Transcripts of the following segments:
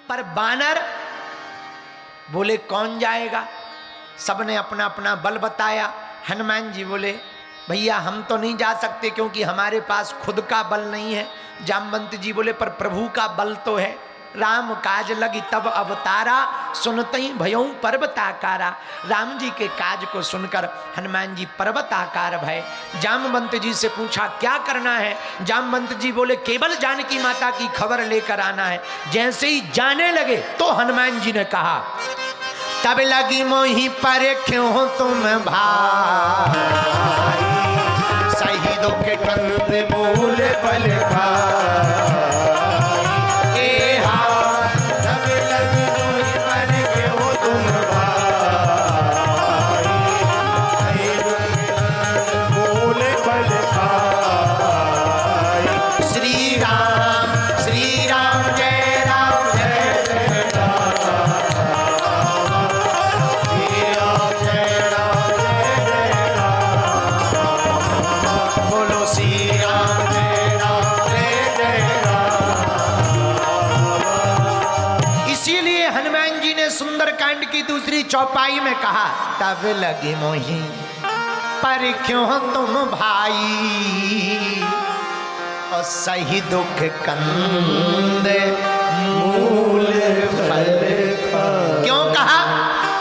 पर बानर बोले कौन जाएगा, सबने अपना अपना बल बताया। हनुमान जी बोले भैया हम तो नहीं जा सकते क्योंकि हमारे पास खुद का बल नहीं है। जामवंत जी बोले पर प्रभु का बल तो है। राम काज लगी तब अवतारा, सुनतई भयऊ पर्वत आकारा। राम जी के काज को सुनकर हनुमान जी पर्वत आकार भय। जामवंत जी से पूछा क्या करना है। जामवंत जी बोले केवल जानकी माता की खबर लेकर आना है। जैसे ही जाने लगे तो हनुमान जी ने कहा तब लगी मोही पर क्यों तुम भाई, शहीदों के कंध मूल बल भाई। चौपाई में कहा तब लगी मोही पर क्यों तुम भाई, और सही दुख कंद मूल फल। क्यों कहा?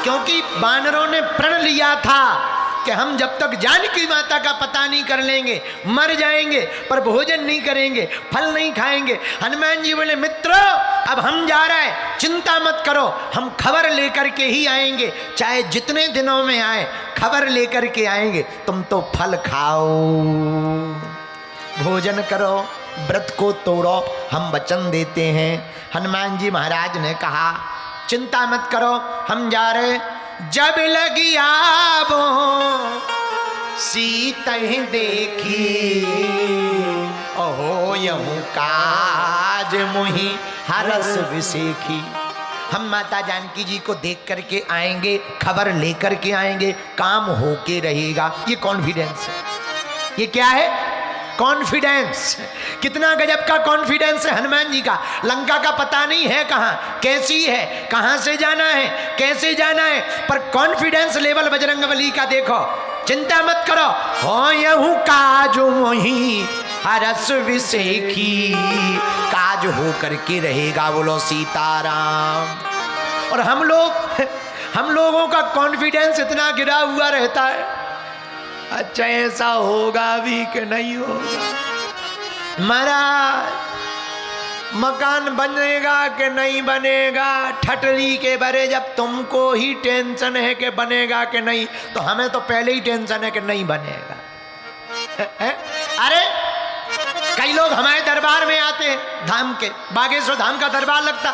क्योंकि बानरों ने प्रण लिया था कि हम जब तक जानकी माता का पता नहीं कर लेंगे मर जाएंगे, पर भोजन नहीं करेंगे, फल नहीं खाएंगे। हनुमान जी बोले मित्रों अब हम जा रहे हैं, चिंता मत करो, हम खबर लेकर के ही आएंगे, चाहे जितने दिनों में आए खबर लेकर के आएंगे। तुम तो फल खाओ, भोजन करो, व्रत को तोड़ो, हम वचन देते हैं। हनुमान जी महाराज ने कहा चिंता मत करो हम जा रहे। जब लगी आबो सीता देखी, ओहो यहूं काज मुहि हरस विसेखी। हम माता जानकी जी को देख करके आएंगे, खबर लेकर के आएंगे, काम होके रहेगा। ये कॉन्फिडेंस है। ये क्या है? कॉन्फिडेंस। कितना गजब का कॉन्फिडेंस है हनुमान जी का। लंका का पता नहीं है कहाँ, कैसी है, कहाँ से जाना है, कैसे जाना है, पर कॉन्फिडेंस लेवल बजरंगबली का देखो। चिंता मत करो, हो यहूं काज मोही हरस विसेखी, काज हो करके रहेगा। बोलो सीताराम। और हम लोगों का कॉन्फिडेंस इतना गिरा हुआ रहता है, अच्छा ऐसा होगा भी कि नहीं होगा, महाराज मकान बनेगा कि नहीं बनेगा, ठटरी के बारे जब तुमको ही टेंशन है कि बनेगा कि नहीं, तो हमें तो पहले ही टेंशन है कि नहीं बनेगा। अरे कई लोग हमारे दरबार में आते हैं, धाम के बागेश्वर धाम का दरबार लगता,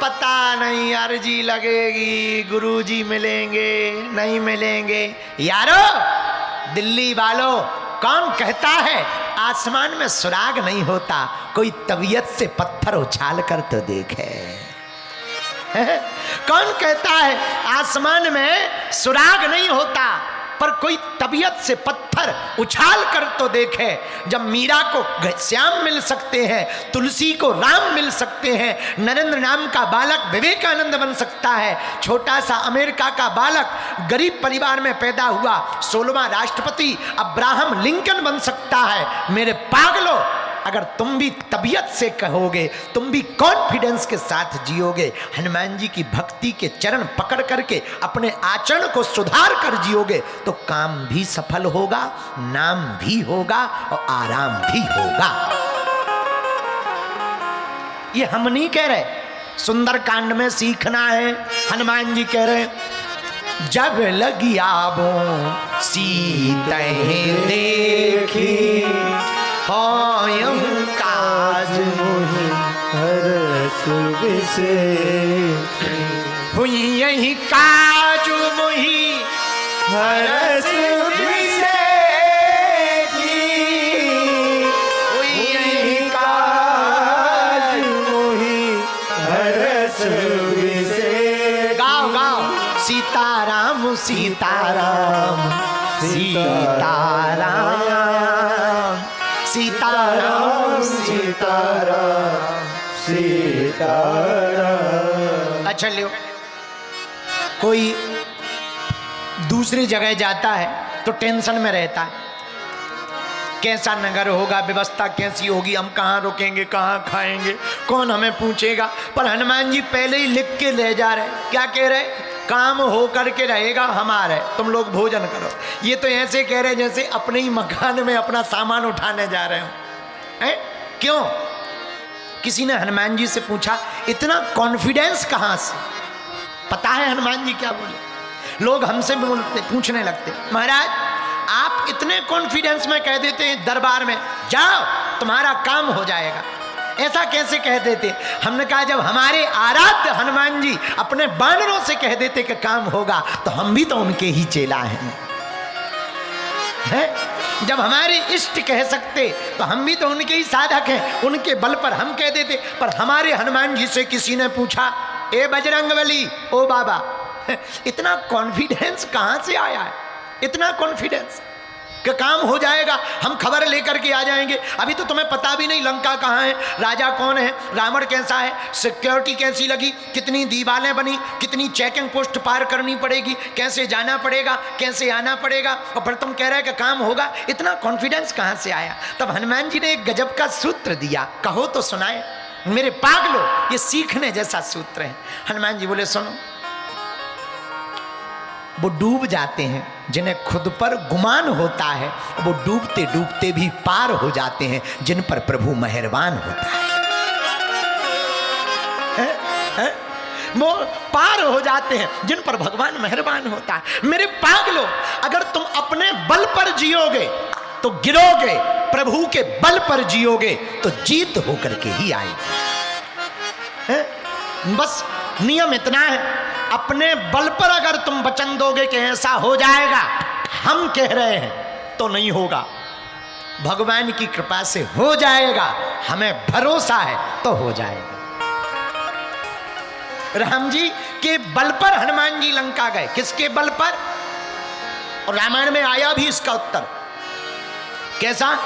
पता नहीं अर्जी लगेगी, गुरुजी मिलेंगे नहीं मिलेंगे। यारो दिल्ली वालों, कौन कहता है आसमान में सुराग नहीं होता? कोई तबीयत से पत्थर उछाल कर तो देखे। कौन कहता है आसमान में सुराग नहीं होता, पर कोई तबीयत से पत्थर उछाल कर तो देखे। जब मीरा को श्याम मिल सकते हैं, तुलसी को राम मिल सकते हैं, नरेंद्र नाम का बालक विवेकानंद बन सकता है, छोटा सा अमेरिका का बालक गरीब परिवार में पैदा हुआ 16वां राष्ट्रपति अब्राहम लिंकन बन सकता है। मेरे पागलों, अगर तुम भी तबीयत से कहोगे, तुम भी कॉन्फिडेंस के साथ जियोगे, हनुमान जी की भक्ति के चरण पकड़ करके अपने आचरण को सुधार कर जियोगे, तो काम भी सफल होगा, नाम भी होगा और आराम भी होगा। ये हम नहीं कह रहे, सुंदरकांड में सीखना है। हनुमान जी कह रहे जब लगी आबो सीता देखी, हो यहूं काज मोहि हरस विसेखी, हुई यही काज मोहि हरस विसेखी, हुई यही काज मोहि हरस विसेखी। गाओ गाओ सीताराम सीताराम सीताराम सीताराम सीताराम सीताराम। अच्छा लो, कोई दूसरी जगह जाता है तो टेंशन में रहता है, कैसा नगर होगा, व्यवस्था कैसी होगी, हम कहाँ रुकेंगे, कहाँ खाएंगे, कौन हमें पूछेगा। पर हनुमान जी पहले ही लिख के ले जा रहे, क्या कह रहे, काम हो करके रहेगा हमारे, तुम लोग भोजन करो। ये तो ऐसे कह रहे जैसे अपने ही मकान में अपना सामान उठाने जा रहे हो। क्यों? किसी ने हनुमान जी से पूछा, इतना कॉन्फिडेंस कहाँ से? पता है हनुमान जी क्या बोले? लोग हमसे पूछने लगते, महाराज आप इतने कॉन्फिडेंस में कह देते हैं दरबार में, जाओ तुम्हारा काम हो जाएगा, ऐसा कैसे कह देते? हमने कहा जब हमारे आराध्य हनुमान जी अपने बानरों से कह देते कि काम होगा, तो हम भी तो उनके ही चेला हैं। जब हमारे इष्ट कह सकते तो हम भी तो उनके ही साधक हैं, उनके बल पर हम कह देते। पर हमारे हनुमान जी से किसी ने पूछा, ए बजरंगबली, ओ बाबा, इतना कॉन्फिडेंस कहाँ से आया है? इतना कॉन्फिडेंस कि काम हो जाएगा, हम खबर लेकर के आ जाएंगे। अभी तो तुम्हें पता भी नहीं लंका कहाँ है, राजा कौन है, रावण कैसा है, सिक्योरिटी कैसी लगी, कितनी दीवारें बनी, कितनी चेकिंग पोस्ट पार करनी पड़ेगी, कैसे जाना पड़ेगा, कैसे आना पड़ेगा, और फिर तुम कह रहे कि काम होगा। इतना कॉन्फिडेंस कहाँ से आया? तब हनुमान जी ने एक गजब का सूत्र दिया, कहो तो सुनाए मेरे पागलो, ये सीखने जैसा सूत्र है। हनुमान जी बोले, सुनो, वो डूब जाते हैं जिन्हें खुद पर गुमान होता है, वो डूबते डूबते भी पार हो जाते हैं जिन पर प्रभु मेहरबान होता है। वो पार हो जाते हैं जिन पर भगवान मेहरबान होता है। मेरे पागलो, अगर तुम अपने बल पर जियोगे तो गिरोगे, प्रभु के बल पर जियोगे तो जीत होकर के ही आएगी। बस नियम इतना है, अपने बल पर अगर तुम वचन दोगे कि ऐसा हो जाएगा, हम कह रहे हैं, तो नहीं होगा, भगवान की कृपा से हो जाएगा, हमें भरोसा है तो हो जाएगा। राम जी के बल पर हनुमान जी लंका गए, किसके बल पर? और रामायण में आया भी इसका उत्तर, कैसा?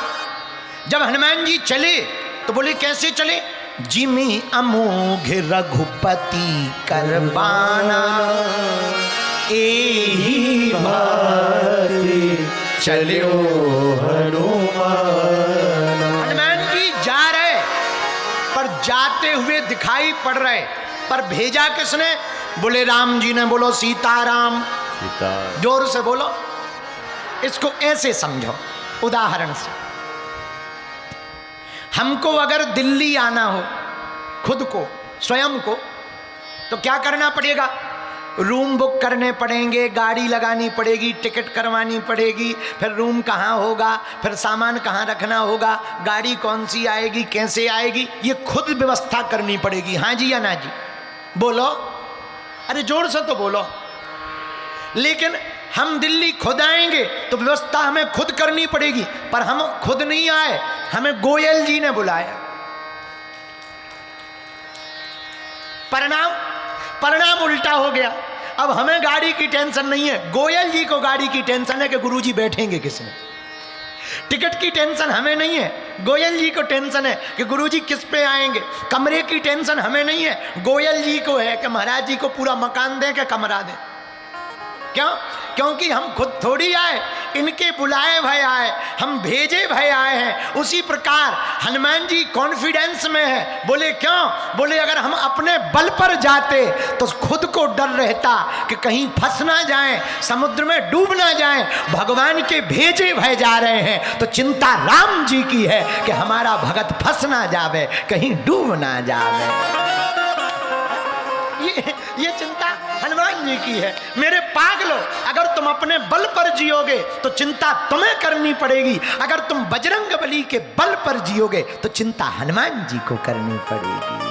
जब हनुमान जी चले तो बोले कैसे चले? जिमी अमोघ रघुपति करबाना, एही भांति चलो हनुमान। हनुमान जी जा रहे, पर जाते हुए दिखाई पड़ रहे, पर भेजा किसने? बोले राम जी ने। बोलो सीताराम, जोर से बोलो। इसको ऐसे समझो, उदाहरण से, हमको अगर दिल्ली आना हो, खुद को, स्वयं को, तो क्या करना पड़ेगा? रूम बुक करने पड़ेंगे, गाड़ी लगानी पड़ेगी, टिकट करवानी पड़ेगी, फिर रूम कहाँ होगा, फिर सामान कहाँ रखना होगा, गाड़ी कौन सी आएगी, कैसे आएगी, ये खुद व्यवस्था करनी पड़ेगी। हाँ जी या ना जी? बोलो, अरे जोर से तो बोलो। लेकिन हम दिल्ली खुद आएंगे तो व्यवस्था हमें खुद करनी पड़ेगी, पर हम खुद नहीं आए, हमें गोयल जी ने बुलाया। परिणाम उल्टा हो गया। अब हमें गाड़ी की टेंशन नहीं है, गोयल जी को गाड़ी की टेंशन है कि गुरुजी बैठेंगे किसमें। टिकट की टेंशन हमें नहीं है, गोयल जी को टेंशन है कि गुरुजी किस पे आएंगे। कमरे की टेंशन हमें नहीं है, गोयल जी को है कि महाराज जी को पूरा मकान दें कि कमरा दें। क्यों? क्योंकि हम खुद थोड़ी आए, इनके बुलाए भय आए, हम भेजे भय आए हैं। उसी प्रकार हनुमान जी कॉन्फिडेंस में है। बोले क्यों? बोले अगर हम अपने बल पर जाते तो खुद को डर रहता कि कहीं फंस ना जाएं, समुद्र में डूब ना जाएं। भगवान के भेजे भय जा रहे हैं तो चिंता राम जी की है कि हमारा भगत फंस ना जावे, कहीं डूब ना जावे। ये चिंता हनुमान जी की है। मेरे पागलो, अगर तुम अपने बल पर जियोगे तो चिंता तुम्हें करनी पड़ेगी, अगर तुम बजरंगबली के बल पर जियोगे तो चिंता हनुमान जी को करनी पड़ेगी।